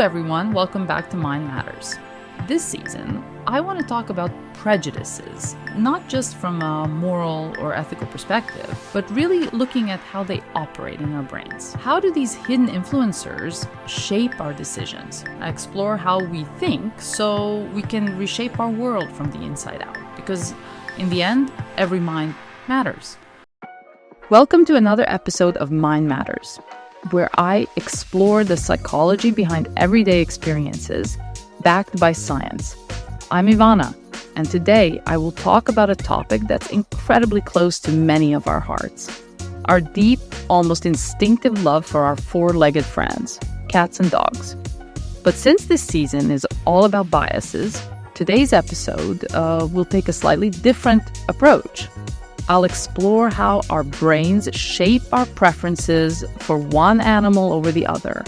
everyone, welcome back to Mind Matters. This season, I want to talk about prejudices, not just from a moral or ethical perspective, but really looking at how they operate in our brains. How do these hidden influencers shape our decisions? I explore how we think so we can reshape our world from the inside out, because in the end, every mind matters. Welcome to another episode of Mind Matters, where I explore the psychology behind everyday experiences backed by science. I'm Ivana, and today I will talk about a topic that's incredibly close to many of our hearts. Our deep, almost instinctive love for our four-legged friends, cats and dogs. But since this season is all about biases, today's episode will take a slightly different approach. I'll explore how our brains shape our preferences for one animal over the other,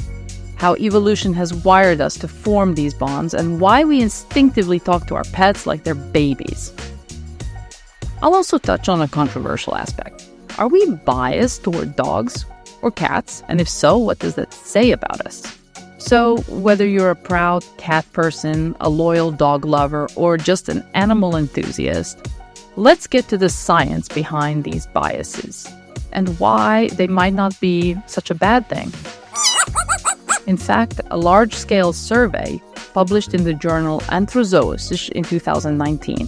how evolution has wired us to form these bonds, and why we instinctively talk to our pets like they're babies. I'll also touch on a controversial aspect. Are we biased toward dogs or cats? And if so, what does that say about us? So, whether you're a proud cat person, a loyal dog lover, or just an animal enthusiast, let's get to the science behind these biases and why they might not be such a bad thing. In fact, a large-scale survey published in the journal Anthrozoisch in 2019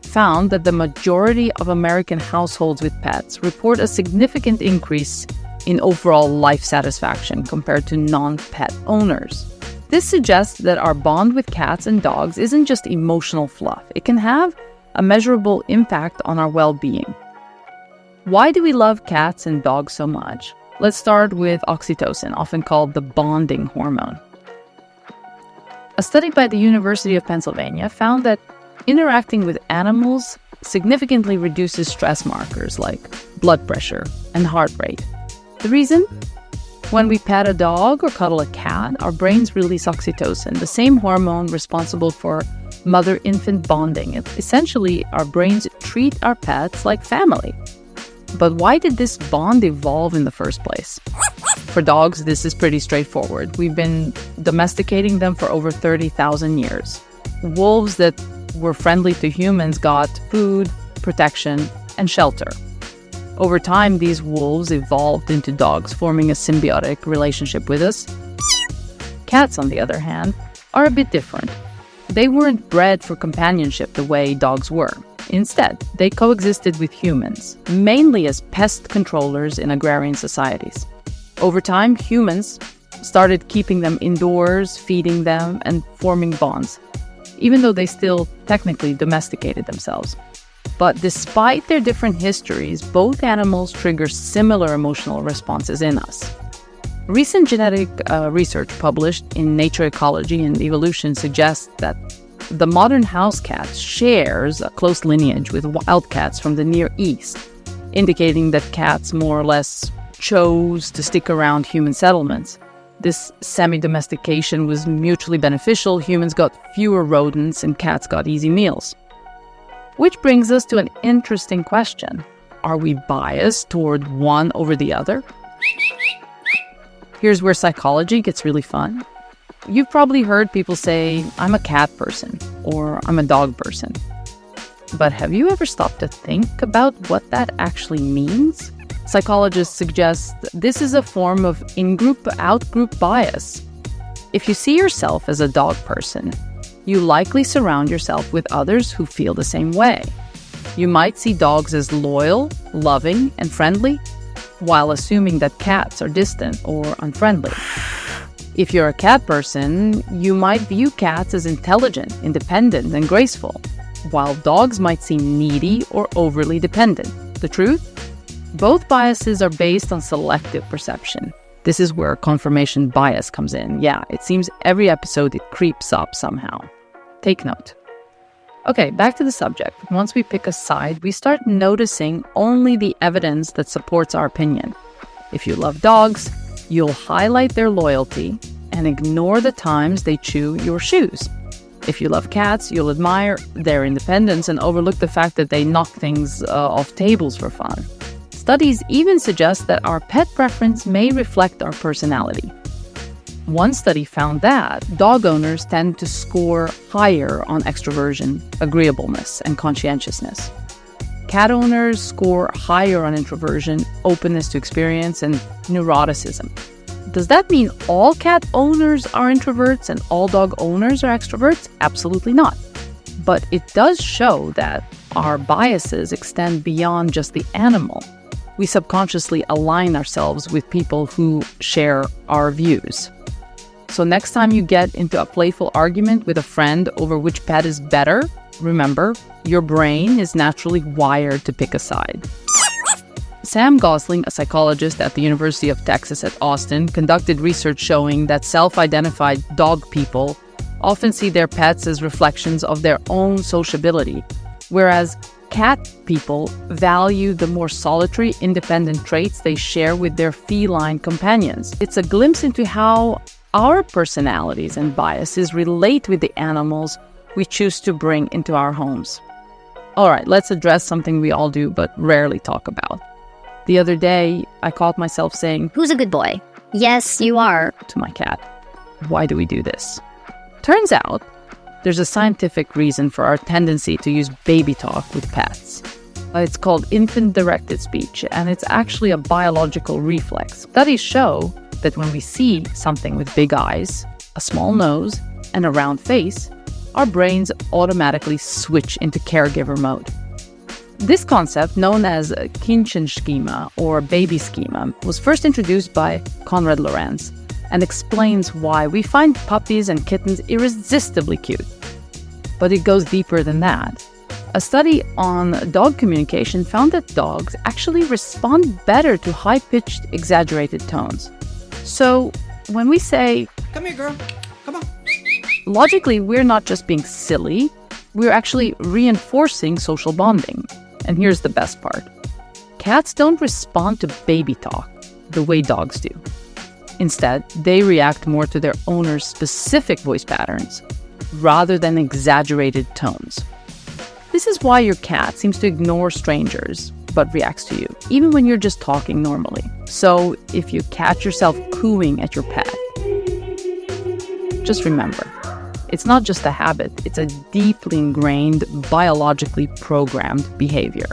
found that the majority of American households with pets report a significant increase in overall life satisfaction compared to non-pet owners. This suggests that our bond with cats and dogs isn't just emotional fluff. It can have a measurable impact on our well-being. Why do we love cats and dogs so much? Let's start with oxytocin, often called the bonding hormone. A study by the University of Pennsylvania found that interacting with animals significantly reduces stress markers like blood pressure and heart rate. The reason? When we pet a dog or cuddle a cat, our brains release oxytocin, the same hormone responsible for mother-infant bonding. Essentially, our brains treat our pets like family. But why did this bond evolve in the first place? For dogs, this is pretty straightforward. We've been domesticating them for over 30,000 years. Wolves that were friendly to humans got food, protection, and shelter. Over time, these wolves evolved into dogs, forming a symbiotic relationship with us. Cats, on the other hand, are a bit different. They weren't bred for companionship the way dogs were. Instead, they coexisted with humans, mainly as pest controllers in agrarian societies. Over time, humans started keeping them indoors, feeding them, and forming bonds, even though they still technically domesticated themselves. But despite their different histories, both animals trigger similar emotional responses in us. Recent genetic research published in Nature Ecology and Evolution suggests that the modern house cat shares a close lineage with wild cats from the Near East, indicating that cats more or less chose to stick around human settlements. This semi-domestication was mutually beneficial. Humans got fewer rodents and cats got easy meals. Which brings us to an interesting question. Are we biased toward one over the other? Here's where psychology gets really fun. You've probably heard people say, I'm a cat person, or I'm a dog person. But have you ever stopped to think about what that actually means? Psychologists suggest this is a form of in-group, out-group bias. If you see yourself as a dog person, you likely surround yourself with others who feel the same way. You might see dogs as loyal, loving, and friendly, while assuming that cats are distant or unfriendly. If you're a cat person, you might view cats as intelligent, independent, and graceful, while dogs might seem needy or overly dependent. The truth? Both biases are based on selective perception. This is where confirmation bias comes in. Yeah, it seems every episode it creeps up somehow. Take note. Okay, back to the subject. Once we pick a side, we start noticing only the evidence that supports our opinion. If you love dogs, you'll highlight their loyalty and ignore the times they chew your shoes. If you love cats, you'll admire their independence and overlook the fact that they knock things off tables for fun. Studies even suggest that our pet preference may reflect our personality. One study found that dog owners tend to score higher on extroversion, agreeableness, and conscientiousness. Cat owners score higher on introversion, openness to experience, and neuroticism. Does that mean all cat owners are introverts and all dog owners are extroverts? Absolutely not. But it does show that our biases extend beyond just the animal. We subconsciously align ourselves with people who share our views. So next time you get into a playful argument with a friend over which pet is better, remember, your brain is naturally wired to pick a side. Sam Gosling, a psychologist at the University of Texas at Austin, conducted research showing that self-identified dog people often see their pets as reflections of their own sociability, whereas cat people value the more solitary, independent traits they share with their feline companions. It's a glimpse into how our personalities and biases relate with the animals we choose to bring into our homes. All right, let's address something we all do but rarely talk about. The other day, I caught myself saying, "Who's a good boy?" "Yes, you are," to my cat. Why do we do this? Turns out, there's a scientific reason for our tendency to use baby talk with pets. It's called infant-directed speech, and it's actually a biological reflex. Studies show that when we see something with big eyes, a small nose, and a round face, our brains automatically switch into caregiver mode. This concept, known as Kindchen schema or baby schema, was first introduced by Konrad Lorenz and explains why we find puppies and kittens irresistibly cute. But it goes deeper than that. A study on dog communication found that dogs actually respond better to high-pitched, exaggerated tones. So when we say, "Come here, girl. Come on," logically, we're not just being silly, we're actually reinforcing social bonding. And here's the best part. Cats don't respond to baby talk the way dogs do. Instead, they react more to their owner's specific voice patterns rather than exaggerated tones. This is why your cat seems to ignore strangers but reacts to you, even when you're just talking normally. So if you catch yourself cooing at your pet, just remember, it's not just a habit, it's a deeply ingrained, biologically programmed behavior.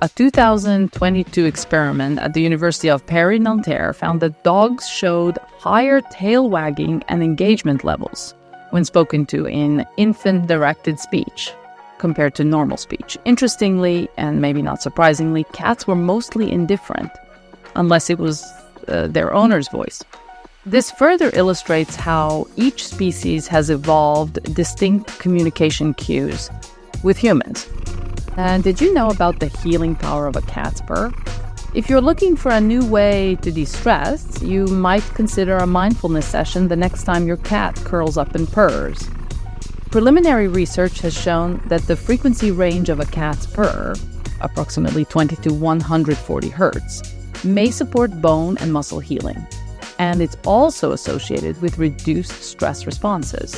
A 2022 experiment at the University of Paris, Nanterre found that dogs showed higher tail wagging and engagement levels when spoken to in infant-directed speech compared to normal speech. Interestingly, and maybe not surprisingly, cats were mostly indifferent, unless it was their owner's voice. This further illustrates how each species has evolved distinct communication cues with humans. And did you know about the healing power of a cat's purr? If you're looking for a new way to de-stress, you might consider a mindfulness session the next time your cat curls up and purrs. Preliminary research has shown that the frequency range of a cat's purr, approximately 20 to 140 hertz, may support bone and muscle healing. And it's also associated with reduced stress responses.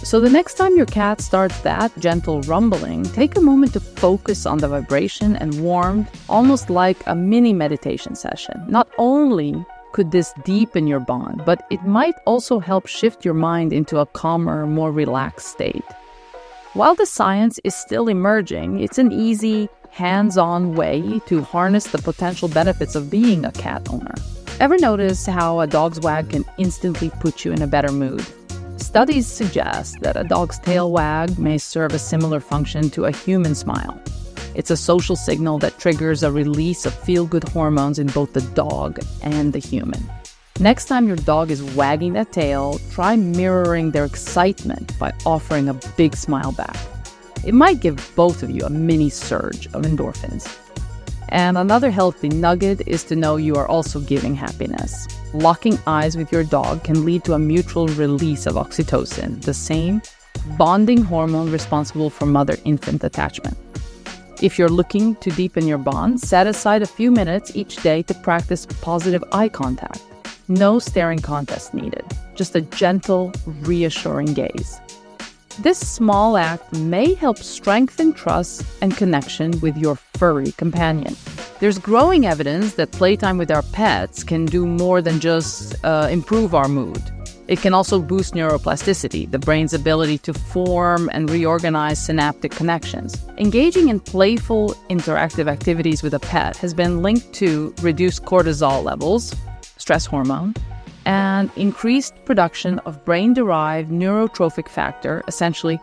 So the next time your cat starts that gentle rumbling, take a moment to focus on the vibration and warmth, almost like a mini meditation session. Not only could this deepen your bond, but it might also help shift your mind into a calmer, more relaxed state. While the science is still emerging, it's an easy, hands-on way to harness the potential benefits of being a cat owner. Ever notice how a dog's wag can instantly put you in a better mood? Studies suggest that a dog's tail wag may serve a similar function to a human smile. It's a social signal that triggers a release of feel-good hormones in both the dog and the human. Next time your dog is wagging that tail, try mirroring their excitement by offering a big smile back. It might give both of you a mini surge of endorphins. And another healthy nugget is to know you are also giving happiness. Locking eyes with your dog can lead to a mutual release of oxytocin, the same bonding hormone responsible for mother-infant attachment. If you're looking to deepen your bond, set aside a few minutes each day to practice positive eye contact. No staring contest needed, just a gentle, reassuring gaze. This small act may help strengthen trust and connection with your furry companion. There's growing evidence that playtime with our pets can do more than just improve our mood. It can also boost neuroplasticity, the brain's ability to form and reorganize synaptic connections. Engaging in playful, interactive activities with a pet has been linked to reduced cortisol levels, stress hormone, and increased production of brain-derived neurotrophic factor, essentially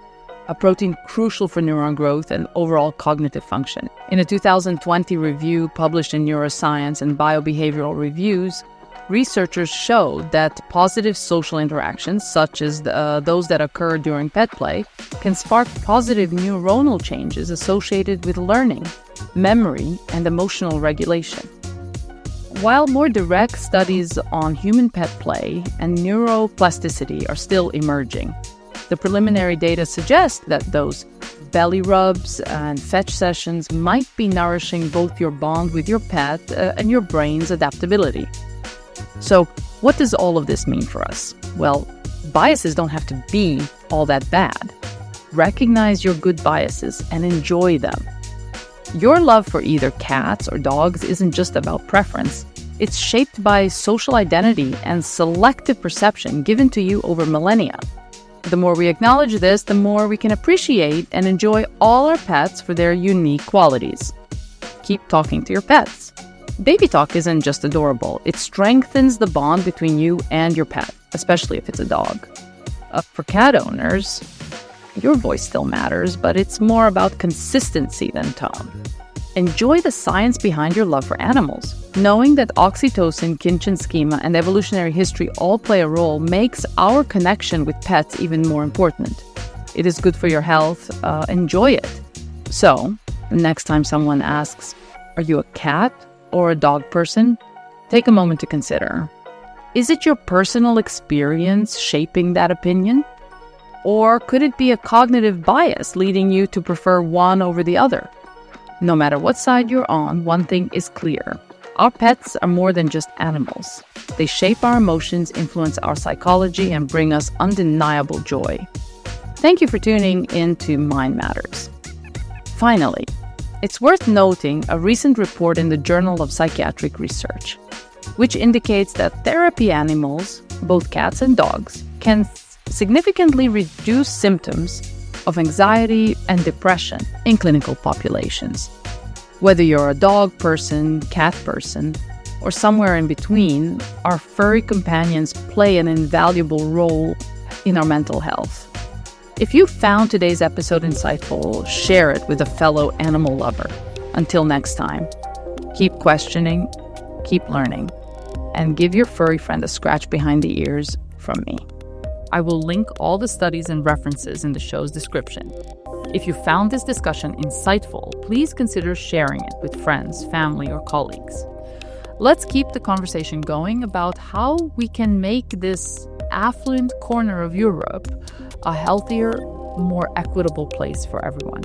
a protein crucial for neuron growth and overall cognitive function. In a 2020 review published in Neuroscience and Biobehavioral Reviews, researchers showed that positive social interactions, such as those that occur during pet play, can spark positive neuronal changes associated with learning, memory, and emotional regulation. While more direct studies on human-pet play and neuroplasticity are still emerging, the preliminary data suggests that those belly rubs and fetch sessions might be nourishing both your bond with your pet and your brain's adaptability. So, what does all of this mean for us? Well, biases don't have to be all that bad. Recognize your good biases and enjoy them. Your love for either cats or dogs isn't just about preference. It's shaped by social identity and selective perception given to you over millennia. The more we acknowledge this, the more we can appreciate and enjoy all our pets for their unique qualities. Keep talking to your pets. Baby talk isn't just adorable. It strengthens the bond between you and your pet, especially if it's a dog. For cat owners, your voice still matters, but it's more about consistency than tone. Enjoy the science behind your love for animals. Knowing that oxytocin, Kinshasa schema, and evolutionary history all play a role makes our connection with pets even more important. It is good for your health. Enjoy it. So, next time someone asks, "Are you a cat or a dog person?" take a moment to consider. Is it your personal experience shaping that opinion? Or could it be a cognitive bias leading you to prefer one over the other? No matter what side you're on, one thing is clear. Our pets are more than just animals. They shape our emotions, influence our psychology, and bring us undeniable joy. Thank you for tuning in to Mind Matters. Finally, it's worth noting a recent report in the Journal of Psychiatric Research, which indicates that therapy animals, both cats and dogs, can significantly reduce symptoms of anxiety and depression in clinical populations. Whether you're a dog person, cat person, or somewhere in between, our furry companions play an invaluable role in our mental health. If you found today's episode insightful, share it with a fellow animal lover. Until next time, keep questioning, keep learning, and give your furry friend a scratch behind the ears from me. I will link all the studies and references in the show's description. If you found this discussion insightful, please consider sharing it with friends, family, or colleagues. Let's keep the conversation going about how we can make this affluent corner of Europe a healthier, more equitable place for everyone.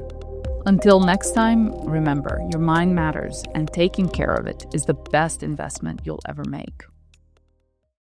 Until next time, remember, your mind matters, and taking care of it is the best investment you'll ever make.